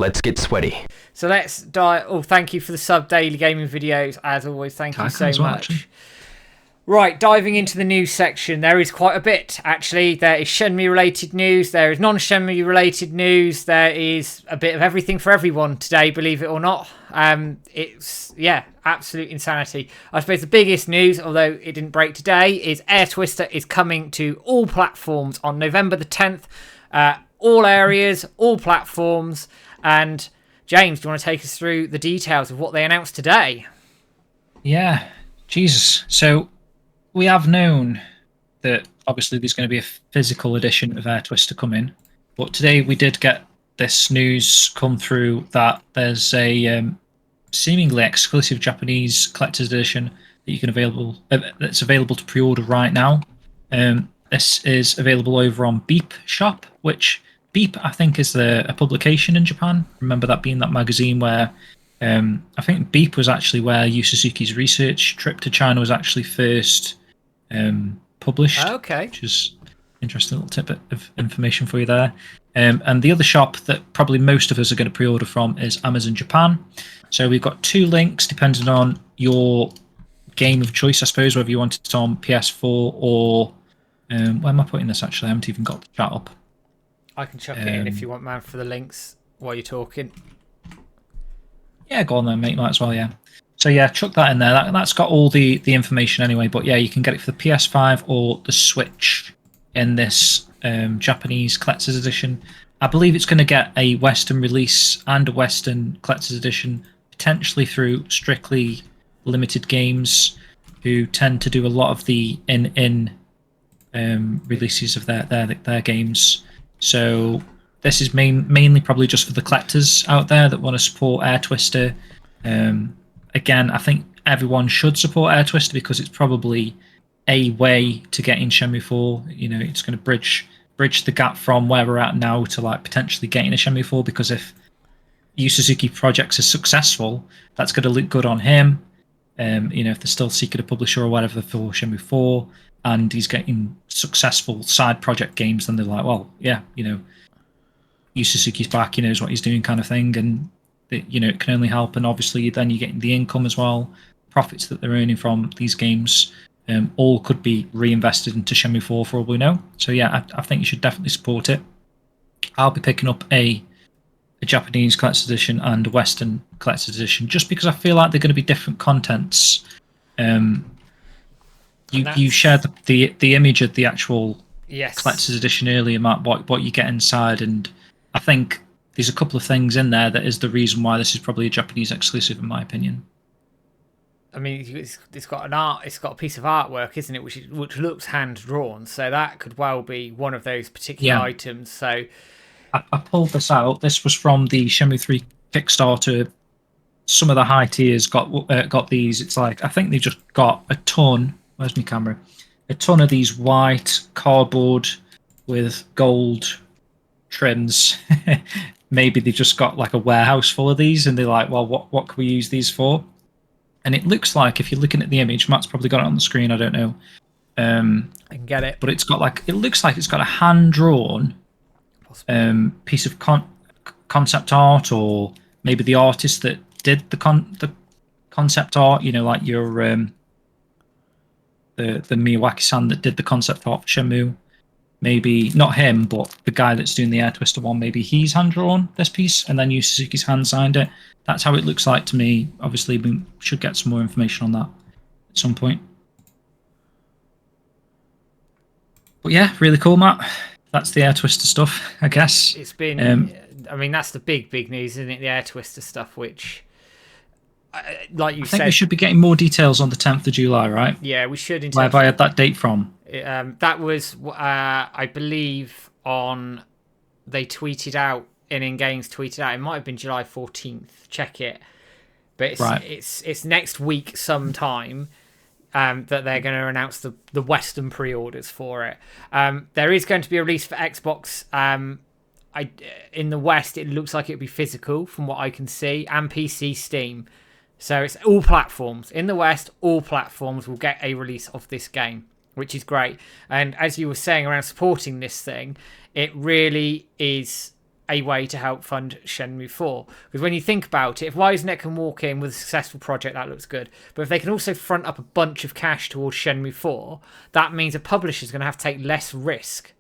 Let's get sweaty. So let's dive. Oh, thank you for the sub daily gaming videos. As always, thank you so much. Right, diving into the news section, there is quite a bit, actually. There is Shenmue-related news, there is non-Shenmue-related news, there is a bit of everything for everyone today, believe it or not. It's, yeah, absolute insanity. I suppose the biggest news, although it didn't break today, is Air Twister is coming to all platforms on November the 10th. All areas, all platforms. And, James, do you want to take us through the details of what they announced today? Yeah, Jesus. So we have known that obviously there's going to be a physical edition of Air Twister coming, but today we did get this news come through that there's a seemingly exclusive Japanese collector's edition that you can that's available to pre-order right now. This is available over on Beep Shop, which Beep I think is a publication in Japan. Remember that being that magazine where I think Beep was actually where Yu Suzuki's research trip to China was actually first published. Okay. Which is an interesting little tidbit of information for you there. And the other shop that probably most of us are going to pre-order from is Amazon Japan. So we've got two links depending on your game of choice, I suppose, whether you want it on PS4 or... where am I putting this, actually? I haven't even got the chat up. I can chuck it in if you want, man, for the links while you're talking. Yeah, go on then, mate. Might as well, yeah. So yeah, chuck that in there. That's got all the information anyway. But yeah, you can get it for the PS5 or the Switch in this Japanese collector's edition. I believe it's going to get a Western release and a Western collector's edition, potentially through Strictly Limited Games, who tend to do a lot of the in releases of their games. So this is mainly probably just for the collectors out there that want to support Air Twister. Again, I think everyone should support Air Twister because it's probably a way to get in Shenmue 4. You know, it's going to bridge the gap from where we're at now to like potentially getting a Shenmue 4. Because if Yu Suzuki projects are successful, that's going to look good on him. You know, if they're still seeking a publisher or whatever for Shenmue 4, and he's getting successful side project games, then they're like, well, yeah, you know, Yu Suzuki's back, he knows what he's doing, kind of thing, and you know, it can only help. And obviously then you're getting the income as well, profits that they're earning from these games, all could be reinvested into Shenmue 4 for all we know. So yeah, I think you should definitely support it. I'll be picking up a Japanese collector's edition and a Western collector's edition just because I feel like they're going to be different contents. You shared the image of the actual collector's edition earlier, Matt, what you get inside, and I think there's a couple of things in there that is the reason why this is probably a Japanese exclusive, in my opinion. I mean, it's got a piece of artwork, isn't it, which looks hand drawn. So that could well be one of those particular items. So I pulled this out. This was from the Shenmue 3 Kickstarter. Some of the high tiers got these. It's like I think they just got a ton. Where's my camera? A ton of these white cardboard with gold trims. Maybe they just got like a warehouse full of these, and they're like, well, what can we use these for? And it looks like, if you're looking at the image, Matt's probably got it on the screen, I don't know. I can get it. But it looks like it's got a hand-drawn piece of concept art, or maybe the artist that did the concept art, you know, like your the Miyawaki-san that did the concept art for Shenmue. Maybe not him, but the guy that's doing the Air Twister one, maybe he's hand-drawn this piece, and then Yu Suzuki's hand-signed it. That's how it looks like to me. Obviously, we should get some more information on that at some point. But yeah, really cool, Matt. That's the Air Twister stuff, I guess. It's been... I mean, that's the big news, isn't it? The Air Twister stuff, which... like you said... I think we should be getting more details on the 10th of July, right? Yeah, we should. Where have I had that date from? That was, I believe, on... They tweeted out, In-Games tweeted out, it might have been July 14th, check it. But it's next week sometime that they're going to announce the Western pre-orders for it. There is going to be a release for Xbox. In the West, it looks like it'll be physical, from what I can see, and PC Steam. So it's all platforms. In the West, all platforms will get a release of this game, which is great. And as you were saying around supporting this thing, it really is a way to help fund Shenmue 4. Because when you think about it, if WiseNet can walk in with a successful project, that looks good. But if they can also front up a bunch of cash towards Shenmue 4, that means a publisher's going to have to take less risk.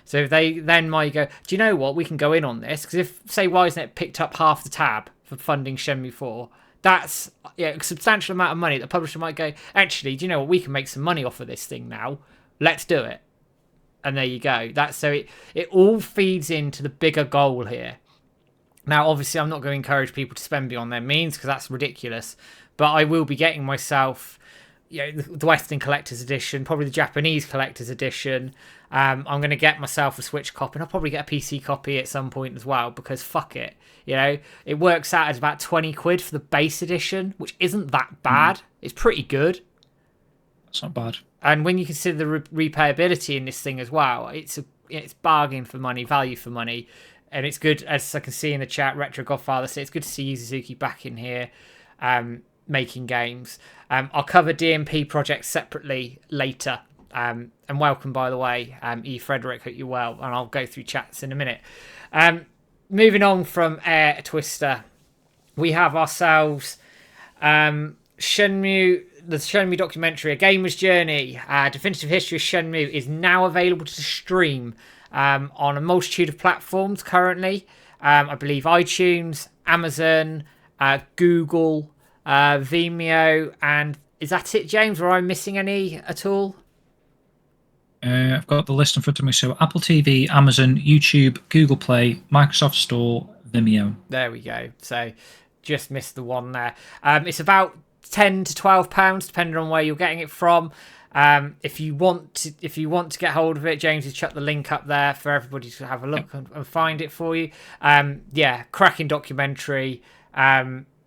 So if they then might go, do you know what, we can go in on this? Because if, say, WiseNet picked up half the tab for funding Shenmue 4, that's a substantial amount of money. The publisher might go, actually, do you know what, we can make some money off of this thing now. Let's do it. And there you go. That's so it all feeds into the bigger goal here. Now, obviously, I'm not going to encourage people to spend beyond their means because that's ridiculous. But I will be getting myself, the Western Collector's Edition, probably the Japanese Collector's Edition. I'm going to get myself a Switch copy, and I'll probably get a PC copy at some point as well because fuck it. It works out as about 20 quid for the base edition, which isn't that bad. It's pretty good. It's not bad. And when you consider the replayability in this thing as well, it's bargain for money, value for money. And it's good, as I can see in the chat, Retro Godfather said, it's good to see Yu Suzuki back in here making games. I'll cover DMP projects separately later. And welcome, by the way, E. Frederick, hope you're well. And I'll go through chats in a minute. Moving on from Air Twister, we have ourselves the Shenmue documentary, A Gamer's Journey, Definitive History of Shenmue, is now available to stream on a multitude of platforms currently. I believe iTunes, Amazon, Google, Vimeo, and is that it, James? Or am I missing any at all? I've got the list in front of me. So Apple TV, Amazon, YouTube, Google Play, Microsoft Store, Vimeo. There we go. So just missed the one there. It's about £10 to £12 depending on where you're getting it from. If you want to get hold of it, James has chucked the link up there for everybody to have a look and find it for you. Cracking documentary.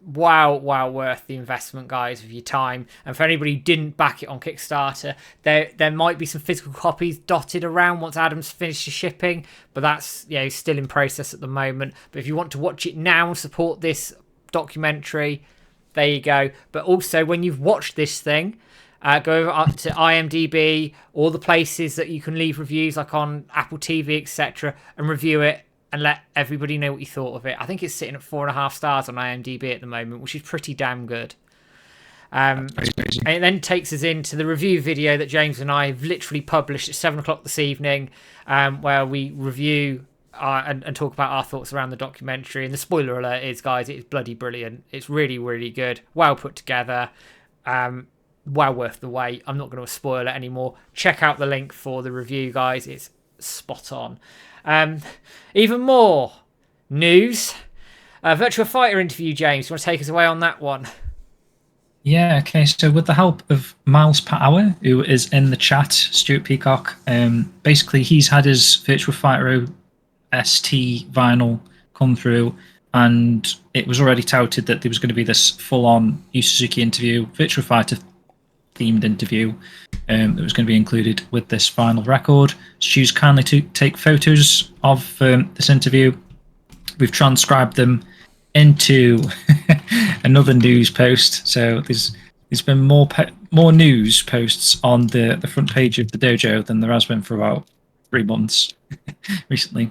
Wow worth the investment, guys, of your time. And for anybody who didn't back it on Kickstarter, there might be some physical copies dotted around once Adam's finished the shipping, but that's still in process at the moment. But if you want to watch it now and support this documentary, there you go. But also, when you've watched this thing, go over up to IMDb, all the places that you can leave reviews, like on Apple TV, etc., and review it and let everybody know what you thought of it. I think it's sitting at 4.5 stars on IMDb at the moment, which is pretty damn good. And it then takes us into the review video that James and I have literally published at 7 o'clock this evening, where we review and talk about our thoughts around the documentary. And the spoiler alert is, guys, it's bloody brilliant. It's really, really good. Well put together. Well worth the wait. I'm not going to spoil it anymore. Check out the link for the review, guys. It's spot on. Even more news. Virtua Fighter interview, James. You want to take us away on that one? Yeah, okay. So with the help of Miles Per Hour, who is in the chat, Stuart Peacock, basically he's had his Virtua Fighter ST vinyl come through, and it was already touted that there was going to be this full-on Yu Suzuki interview, Virtua Fighter themed interview that was going to be included with this vinyl record. Stu's kindly to take photos of this interview. We've transcribed them into another news post. So there's been more news posts on the front page of the dojo than there has been for about 3 months recently.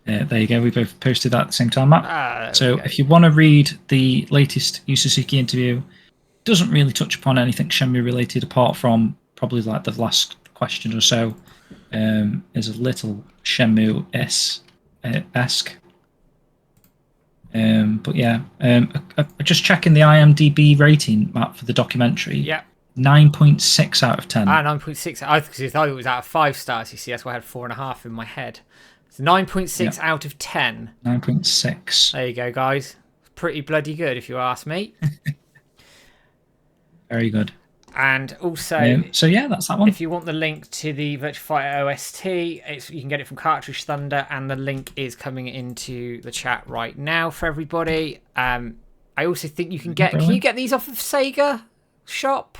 There you go. We both posted that at the same time, Matt. So if you want to read the latest Yu Suzuki interview, it doesn't really touch upon anything Shenmue related apart from probably like the last question or so. Is a little Shenmue-esque. But yeah, just checking the IMDb rating, Matt, for the documentary. Yeah. 9.6 out of 10. 9.6. I thought it was out of 5 stars, you see. That's why I had 4.5 in my head. It's 9.6 out of 10. 9.6. There you go, guys. Pretty bloody good, if you ask me. Very good. And also, so yeah, that's that one. If you want the link to the Virtua Fighter OST, you can get it from Cartridge Thunder, and the link is coming into the chat right now for everybody. I also think you can get. Can you get these off of Sega Shop?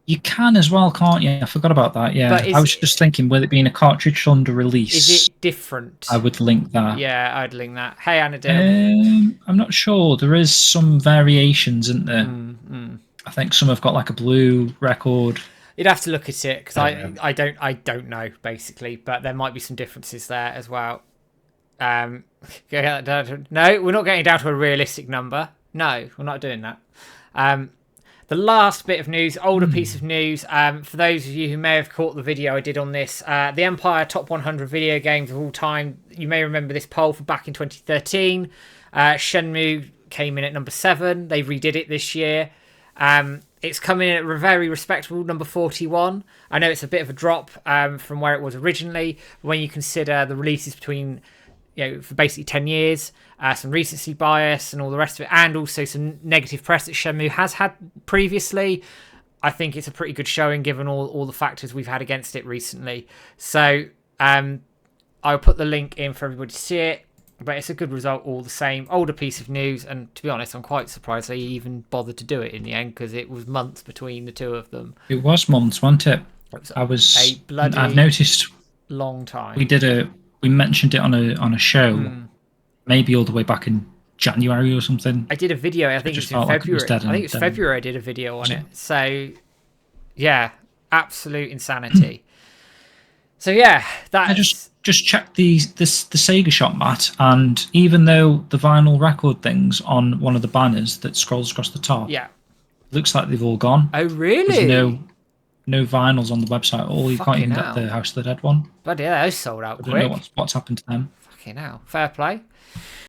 You can as well, can't you? I forgot about that. Yeah, I was just thinking, with it being a Cartridge Thunder release, is it different? I would link that. Yeah, I'd link that. Hey, Anadil. I'm not sure. There is some variations, isn't there? I think some have got like a blue record. You'd have to look at it because I don't know basically, but there might be some differences there as well. No, we're not getting down to a realistic number. No, we're not doing that. The last bit of news, older piece of news, for those of you who may have caught the video I did on this, the Empire Top 100 Video Games of All Time, you may remember this poll for back in 2013. Shenmue came in at number 7. They redid it this year. It's coming in at a very respectable number 41. I know it's a bit of a drop from where it was originally, but when you consider the releases between, for basically 10 years, some recency bias and all the rest of it, and also some negative press that Shenmue has had previously, I think it's a pretty good showing given all the factors we've had against it recently. So I'll put the link in for everybody to see it, but it's a good result all the same. Older piece of news, and to be honest, I'm quite surprised they even bothered to do it in the end, because it was months between the two of them. It was months, wasn't it? I've noticed long time. We mentioned it on a show, maybe all the way back in January or something. I did a video. I think it was in February. I think it was February. I did a video on it. So, yeah, absolute insanity. So yeah, that. I just checked the Sega Shop, Matt, and even though the vinyl record things on one of the banners that scrolls across the top, looks like they've all gone. Oh really? There's no vinyls on the website at all. You can't even get the House of the Dead one. But yeah, those sold out quick. I don't know what's happened to them. Fucking hell. Fair play.